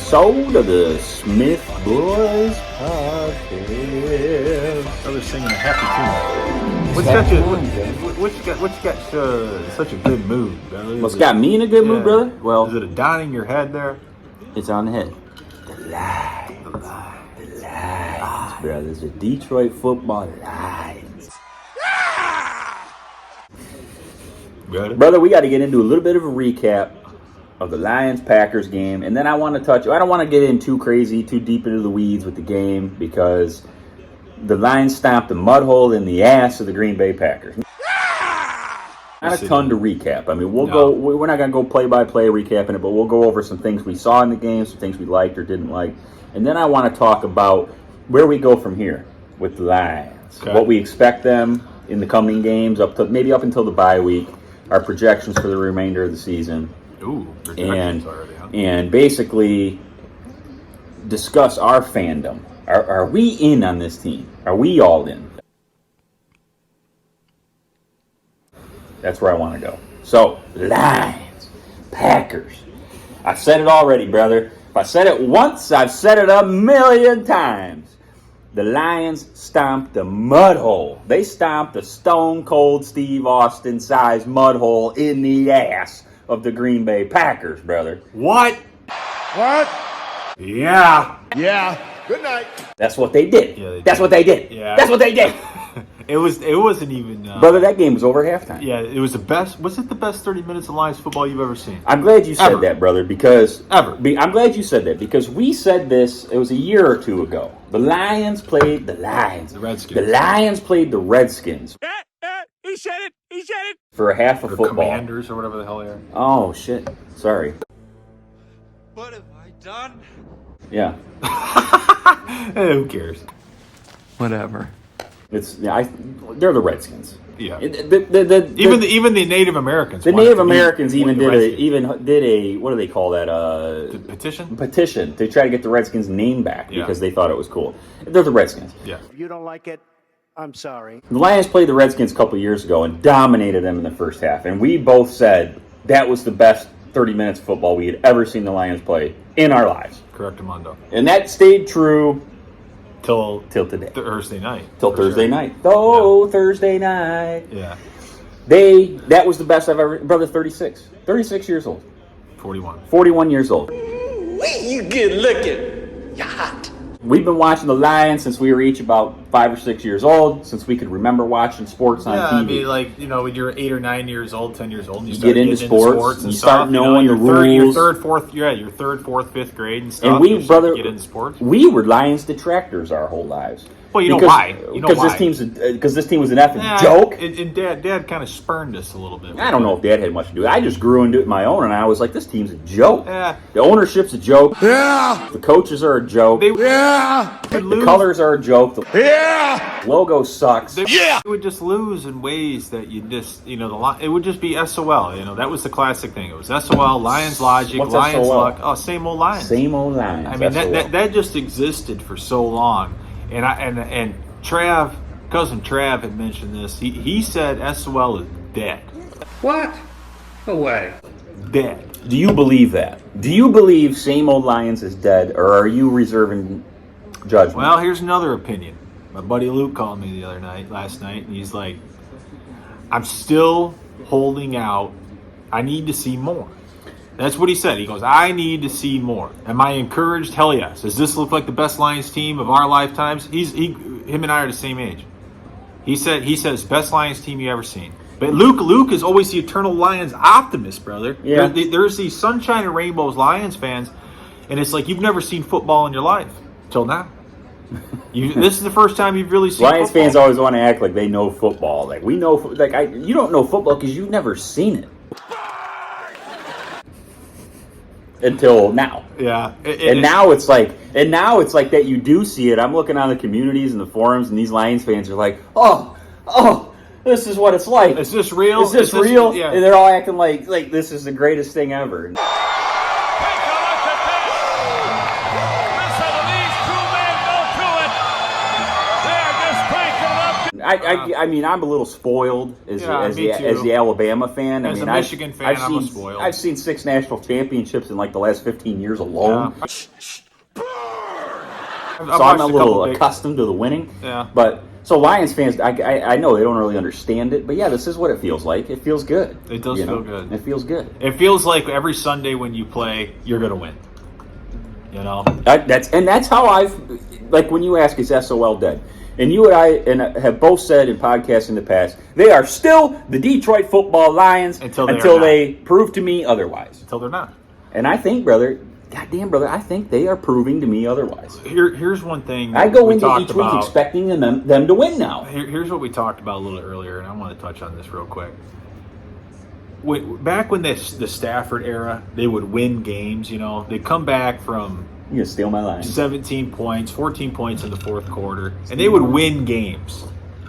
episode of the Smith Boys Podcast. Brother singing a happy tune. What's got such a good mood, brother? What's got me in a good mood, brother? Well, is it a downing your head there? it's on the head. The Lions, brothers. The Detroit Football Lions. Brother, we got to get into a little bit of a recap of the Lions-Packers game, and then I want to I don't want to get in too deep into the weeds with the game, because the Lions stomped a mud hole in the ass of the Green Bay Packers. Not a ton to recap. I mean, we're not going to go play-by-play recapping it, but we'll go over some things we saw in the game, some things we liked or didn't like, and then I want to talk about where we go from here with the Lions, what we expect them in the coming games, maybe up until the bye week, our projections for the remainder of the season. And basically discuss our fandom. Are we in on this team? Are we all in? That's where I want to go. So, Lions, Packers. I've said it already, brother. If I said it once, I've said it a million times. The Lions stomped the mud hole. They stomped a stone-cold Steve Austin-sized mud hole in the ass of the Green Bay Packers, brother. What? Yeah. Good night. That's what they did. Yeah, That's what they did. Yeah. That's what they did. It wasn't even... Brother, that game was over halftime. Yeah, it was the best... Was it the best 30 minutes of Lions football you've ever seen? I'm glad you said that, brother, because... I'm glad you said that, because we said this, it was a year or two ago. The Lions played the Lions. The Redskins. The Lions played the Redskins. He said it. For a half of football. Commanders or whatever the hell they are. Oh, shit. Sorry. What have I done? Yeah. Who cares? Whatever. They're the Redskins. Yeah. Even the Native Americans. The Native Americans even did Redskins. a what do they call that? The petition. Petition to try to get the Redskins' name back because they thought it was cool. They're the Redskins. Yeah. If you don't like it, I'm sorry. The Lions played the Redskins a couple years ago and dominated them in the first half, and we both said that was the best 30 minutes of football we had ever seen the Lions play in our lives. Correct, Armando. And that stayed true till today. Thursday night. Till Thursday night. Oh, yeah. Thursday night. Yeah. That was the best I've ever... Brother, 36. 36 years old. 41. 41 years old. You get licking. You're hot. We've been watching the Lions since we were each about 5 or 6 years old, since we could remember watching sports on TV. I mean, when you're 8 or 9 years old, 10 years old, and you get into sports and you start knowing the rules. Your third, fourth, fifth grade and stuff. And we, brother, get into sports. We were Lions detractors our whole lives. Well, you know why? Because this team was an effing joke. And Dad kind of spurned us a little bit. I don't know if Dad had much to do with it. I just grew into it my own, and I was like, this team's a joke. Yeah. The ownership's a joke. Yeah. The coaches are a joke. The colors are a joke. The logo sucks. They would just lose in ways that you just, it would just be SOL. That was the classic thing. It was SOL, Lions logic, What's Lions SOL? luck. Oh, same old Lions. Same old Lions. I mean, that just existed for so long. And cousin Trav had mentioned this. He said SOL is dead. What? No way. Dead. Do you believe that? Do you believe same old Lions is dead, or are you reserving judgment? Well, here's another opinion. My buddy Luke called me last night, and he's like, I'm still holding out. I need to see more. That's what he said. He goes, I need to see more. Am I encouraged? Hell yes. Does this look like the best Lions team of our lifetimes? Him and I are the same age. He says best Lions team you ever seen. But Luke is always the eternal Lions optimist, brother. Yeah. There's these sunshine and rainbows Lions fans, and it's like you've never seen football in your life till now. This is the first time you've really seen Lions football. fans always want to act like they know football. Like we know, you don't know football because you've never seen it. Until now. Yeah. Now it's like that you do see it. I'm looking on the communities and the forums, and these Lions fans are like, oh, this is what it's like. Is this real? Is this real? Yeah. And they're all acting like this is the greatest thing ever. I mean, I'm a little spoiled as me too. the Alabama fan. As a Michigan fan, I'm spoiled. I've seen 6 national championships in like the last 15 years alone. Yeah. So I'm a little accustomed to the winning. Yeah. But so Lions fans, I know they don't really understand it, but yeah, this is what it feels like. It feels good. It does feel good. It feels good. It feels like every Sunday when you play, you're going to win. You know? That's how I've, like when you ask, is SOL dead? And you and I have both said in podcasts in the past, they are still the Detroit Football Lions until they prove to me otherwise. Until they're not. And I think, brother, goddamn, brother, I think they are proving to me otherwise. Here's one thing. I go into each week expecting them to win now. Here's what we talked about a little earlier, and I want to touch on this real quick. Back when the Stafford era, they would win games, you know. They'd come back from... You're going to steal my line. 17 points, 14 points in the fourth quarter, and they would win games.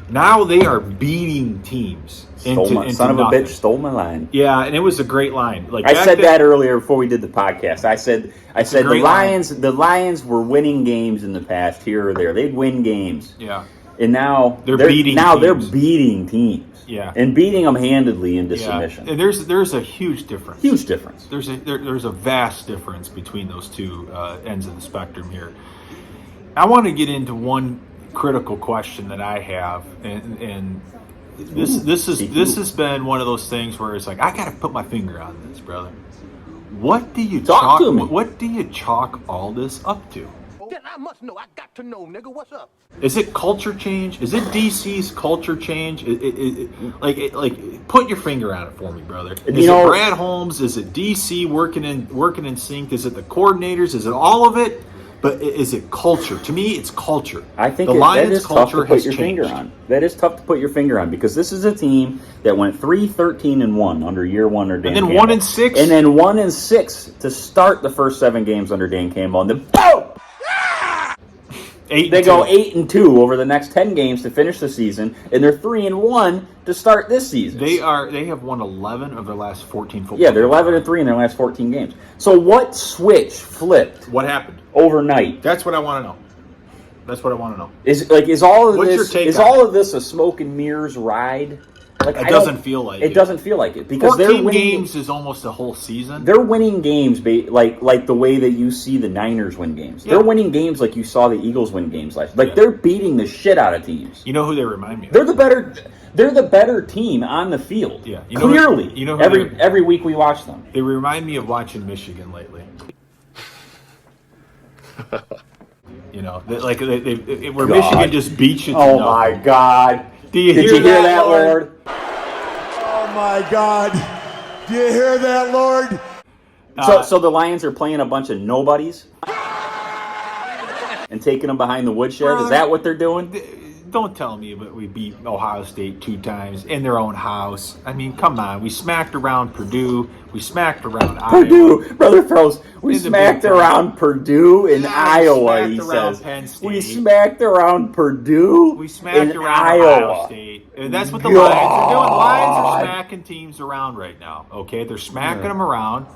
Now they are beating teams. Son of a bitch stole my line. Yeah, and it was a great line. Like I said that earlier before we did the podcast. I said the Lions were winning games in the past here or there. They'd win games. Yeah. And now they're beating teams. Yeah. And beating them handedly into submission. And there's a huge difference. Huge difference. There's a vast difference between those two ends of the spectrum here. I want to get into one critical question that I have, and this has been one of those things where it's like I got to put my finger on this, brother. What do you chalk all this up to? Then I must know. I got to know, nigga. What's up? Is it culture change? Is it DC's culture change? Like, put your finger on it for me, brother. Is it Brad Holmes? Is it DC working in sync? Is it the coordinators? Is it all of it? But is it culture? To me, it's culture. I think the Lions' culture has changed. Finger on. That is tough to put your finger on because this is a team that went 3-13-1 under year one under Dan Campbell. And then 1-6. And then 1-6 to start the first 7 games under Dan Campbell. And then boom! They go 8-2 over the next 10 games to finish the season, and they're 3-1 to start this season. They have won 11 of their last 14 football. Yeah, they're 11-3 in their last 14 games. So what switch flipped? What happened overnight? That's what I want to know. Is all of this a smoke and mirrors ride? Like, it doesn't feel like it. It doesn't feel like it because 14 games is almost a whole season. They're winning games like the way that you see the Niners win games. Yeah. They're winning games like you saw the Eagles win games last. Like they're beating the shit out of teams. You know who they remind me of? They're the better team on the field. Yeah, clearly. Every week we watch them. They remind me of watching Michigan lately. You know, where Michigan just beats you. Oh my God. Did you hear that, Lord? Oh my God! Do you hear that, Lord? So the Lions are playing a bunch of nobodies and taking them behind the woodshed. Is that what they're doing? Don't tell me that we beat Ohio State 2 times in their own house. I mean, come on. We smacked around Purdue. We smacked around Iowa. Brother Froze. We smacked around Purdue in Iowa, he says. Penn State. We smacked around Purdue We smacked around Ohio State. And that's what the Lions are doing. The Lions are smacking teams around right now. Okay? They're smacking them around.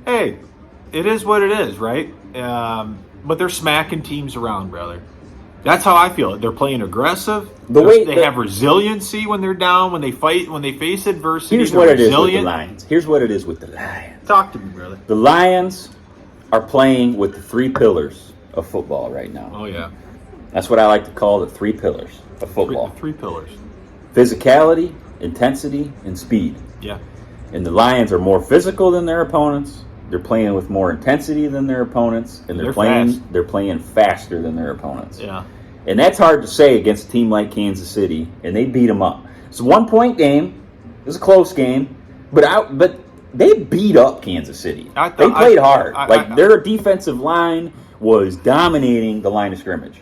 Hey, it is what it is, right? But they're smacking teams around, brother. That's how I feel. They're playing aggressive. They have resiliency when they're down, when they fight, when they face adversity. Here's what it is with the Lions. Here's what it is with the Lions. Talk to me, brother. The Lions are playing with the 3 pillars of football right now. Oh, yeah. That's what I like to call the 3 pillars of football. Three pillars. Physicality, intensity, and speed. Yeah. And the Lions are more physical than their opponents. They're playing with more intensity than their opponents, and they're playing faster than their opponents. Yeah. And that's hard to say against a team like Kansas City, and they beat them up. It's a 1-point game. It was a close game, but they beat up Kansas City. They played hard. Their defensive line was dominating the line of scrimmage.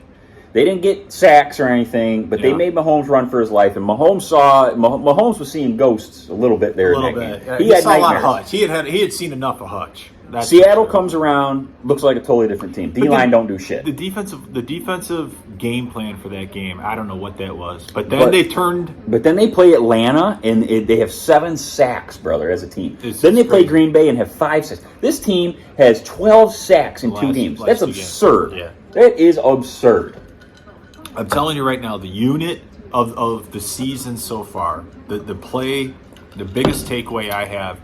They didn't get sacks or anything, but they made Mahomes run for his life, and Mahomes was seeing ghosts a little bit there. A little bit. He had saw a lot of Hutch. He had seen enough of Hutch. Seattle comes around, looks like a totally different team. D-line don't do shit. The defensive game plan for that game, I don't know what that was. But then they play Atlanta, and they have 7 sacks, brother, as a team. Then they play Green Bay and have 5 sacks. This team has 12 sacks in 2 games. That's absurd. Yeah. That is absurd. I'm telling you right now, the unit of the season so far, the play, the biggest takeaway I have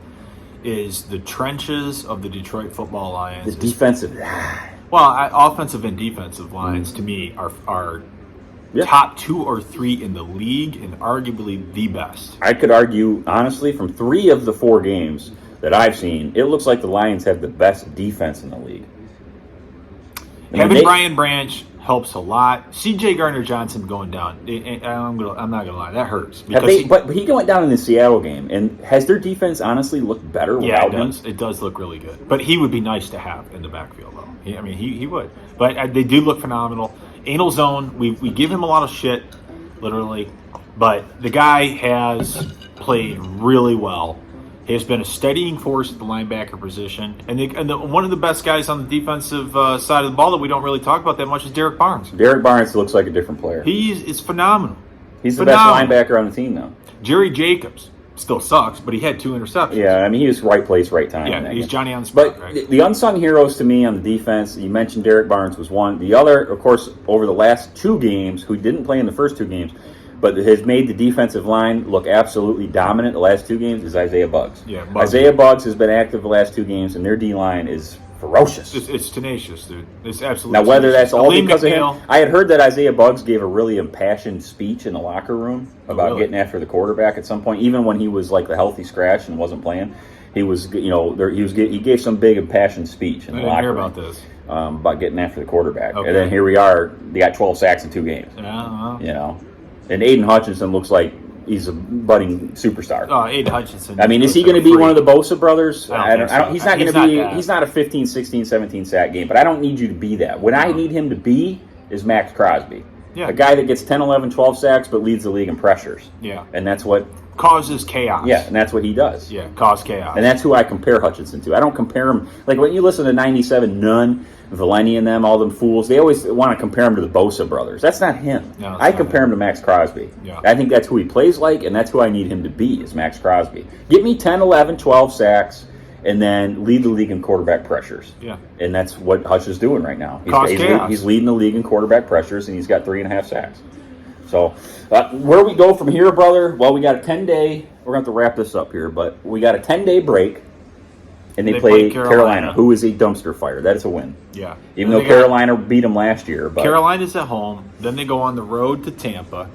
is the trenches of the Detroit Football Lions. The defensive. Offensive and defensive lines to me are top 2 or 3 in the league and arguably the best. I could argue, honestly, from 3 of the 4 games that I've seen, it looks like the Lions have the best defense in the league. Having Brian Branch helps a lot. C.J. Gardner-Johnson going down, I'm not gonna lie, that hurts. But he went down in the Seattle game, and has their defense honestly looked better without him? It does look really good. But he would be nice to have in the backfield, though. He would. But they do look phenomenal. Anal zone, we give him a lot of shit, literally. But the guy has played really well. He has been a steadying force at the linebacker position. And one of the best guys on the defensive side of the ball that we don't really talk about that much is Derek Barnes. Derek Barnes looks like a different player. He's phenomenal. He's the best linebacker on the team, though. Jerry Jacobs still sucks, but he had 2 interceptions. Yeah, I mean, he was right place, right time. Yeah, he's Johnny on the spot. But the unsung heroes to me on the defense, you mentioned Derek Barnes was one. The other, of course, over the last 2 games, who didn't play in the first 2 games, but has made the defensive line look absolutely dominant the last 2 games, is Isaiah Buggs. Yeah, Buggs. Isaiah Buggs has been active the last 2 games, and their D-line is ferocious. It's tenacious, dude. It's absolutely Now, whether tenacious. that's all because of him, I had heard that Isaiah Buggs gave a really impassioned speech in the locker room about getting after the quarterback at some point, even when he was like the healthy scratch and wasn't playing. He was, he gave some big impassioned speech in the locker room. I didn't hear about this. About getting after the quarterback. Okay. And then here we are, they got 12 sacks in 2 games. Yeah. And Aiden Hutchinson looks like he's a budding superstar. Oh, Aiden Hutchinson. I mean, is he going to be one of the Bosa brothers? I don't think so. He's not going to be. He's not a 15, 16, 17 sack game. But I don't need you to be that. What I need him to be is Max Crosby. Yeah. A guy that gets 10, 11, 12 sacks but leads the league in pressures. Yeah. And that's what causes chaos. Yeah, and that's what he does. Yeah, cause chaos. And that's who I compare Hutchinson to. I don't compare him like when you listen to 97 Nunn, Valeni and them, all them fools, they always want to compare him to the Bosa brothers. That's not him. No, I compare him to Max Crosby. Yeah. I think that's who he plays like, and that's who I need him to be, is Max Crosby. Give me 10, 11, 12 sacks, and then lead the league in quarterback pressures. Yeah. And that's what Hutch is doing right now. Chaos. He's leading the league in quarterback pressures, and he's got 3.5 sacks. So where we go from here, brother, well, we got a 10-day, we're going to have to wrap this up here, but we got a 10-day break. And they play Carolina, who is a dumpster fire. That is a win. Yeah. Even though Carolina beat them last year. But Carolina's at home. Then they go on the road to Tampa.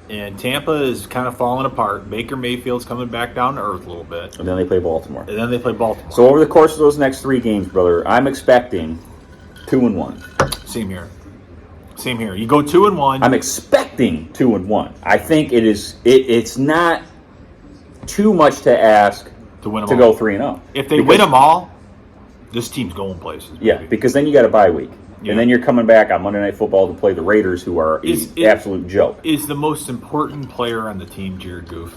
And Tampa is kind of falling apart. Baker Mayfield's coming back down to earth a little bit. And then they play Baltimore. So over the course of those next 3 games, brother, I'm expecting 2-1. Same here. You go 2-1. I'm expecting 2-1. I think it's not too much to ask to go 3-0. If they win them all, this team's going places. Baby. Yeah, because then you got a bye week. Yeah. And then you're coming back on Monday Night Football to play the Raiders, who are an absolute joke. Is the most important player on the team Jared Goff?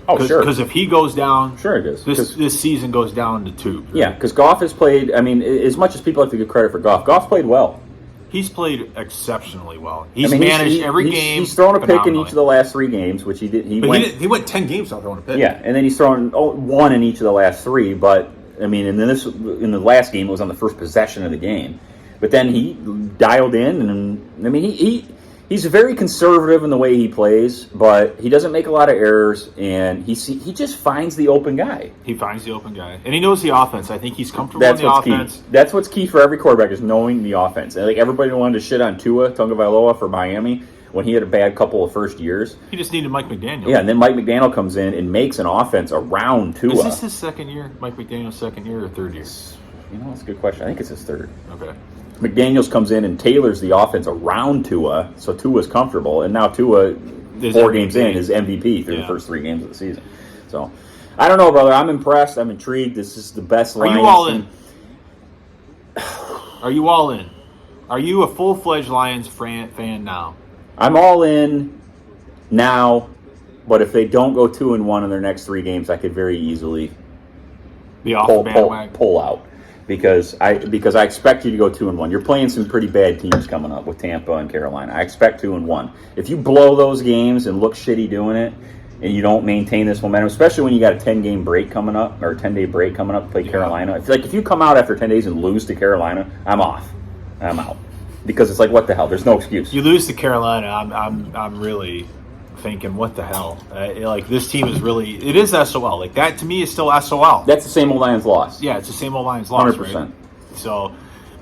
Oh, sure. Because if he goes down, sure it is. This season goes down to 2. Right? Yeah, because Goff has played, I mean, as much as people have to give credit for Goff played well. He's played exceptionally well. He's managed every game. He's thrown a pick in each of the last 3 games, which he did. He went 10 games without throwing a pick. Yeah, and then he's thrown 1 in each of the last 3. But I mean, in the last game, it was on the first possession of the game. But then he dialed in, and I mean, he's very conservative in the way he plays, but he doesn't make a lot of errors, and he just finds the open guy. He finds the open guy, and he knows the offense. I think he's comfortable in the offense. Key. That's what's key for every quarterback, is knowing the offense. And like everybody wanted to shit on Tua Tagovailoa for Miami when he had a bad couple of first years. He just needed Mike McDaniel. Yeah, and then Mike McDaniel comes in and makes an offense around Tua. Is this his second year? Mike McDaniel's second year or third year? That's a good question. I think it's his third. Okay. McDaniels comes in and tailors the offense around Tua, so Tua's comfortable, and now Tua, 4 games in, is MVP through the first 3 games of the season. So, I don't know, brother. I'm impressed. I'm intrigued. This is the best Lions. Are you all in? Are you all in? Are you a full-fledged Lions fan now? I'm all in now, but if they don't go 2-1 in their next 3 games, I could very easily pull out. Because I expect you to go 2-1. You're playing some pretty bad teams coming up with Tampa and Carolina. I expect 2-1. If you blow those games and look shitty doing it, and you don't maintain this momentum, especially when you got a 10-game break coming up, or a 10-day break coming up to play Carolina. If you come out after 10 days and lose to Carolina, I'm off. I'm out. because it's like, what the hell? There's no excuse. You lose to Carolina, I'm really thinking, what the hell? Like, this team is really, it is SOL. Like, that to me is still SOL. That's the same old Lions loss. Yeah, it's the same old Lions loss, 100%. right? So,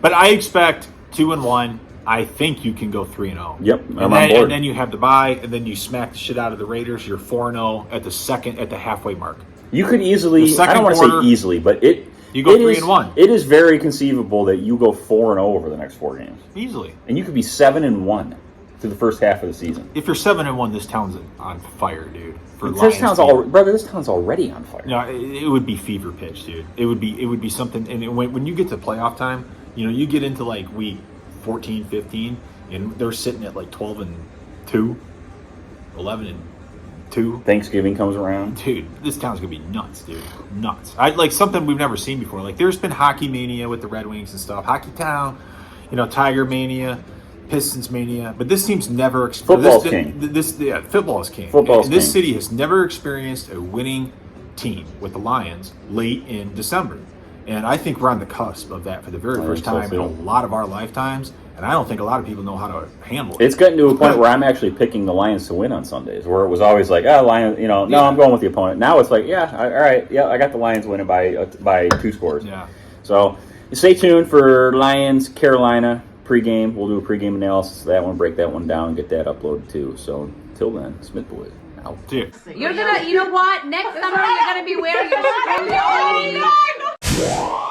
but I expect 2-1. I think you can go 3-0. Yep, I'm on and board. then you have the bye, and then you smack the shit out of the Raiders. You're 4-0 at the halfway mark. You could easily, The second I don't want to quarter, say easily, but you go it is- 3-1. It is very conceivable that you go 4-0 over the next 4 games. Easily. And you could be 7-1 through the first half of the season. If you're 7-1, this town's on fire, dude. For This Lions town's team. this town's already on fire. No, it would be fever pitch, dude. It would be something. And when you get to playoff time, you get into like week 14, 15, and they're sitting at like 12-2, 11-2. Thanksgiving comes around. Dude, this town's gonna be nuts, dude. Nuts. Like something we've never seen before. Like there's been hockey mania with the Red Wings and stuff. Hockey town, Tiger mania, Pistons mania. But this team's never Football's king. Football is king. Football's And this king. city has never experienced a winning team with the Lions late in December. And I think we're on the cusp of that for the very first think so, time in a too. lot of our lifetimes. And I don't think a lot of people know how to handle it. It's gotten to a point where I'm actually picking the Lions to win on Sundays, where it was always like, Lions, no, I'm going with the opponent. Now it's like, all right, I got the Lions winning by 2 scores. Yeah. So stay tuned for Lions Carolina pregame. We'll do a pregame analysis of that one, break that one down, and get that uploaded too. So until then, Smith Boys out. Dude. You're gonna, you know what? Next summer you're gonna be wearing your spring.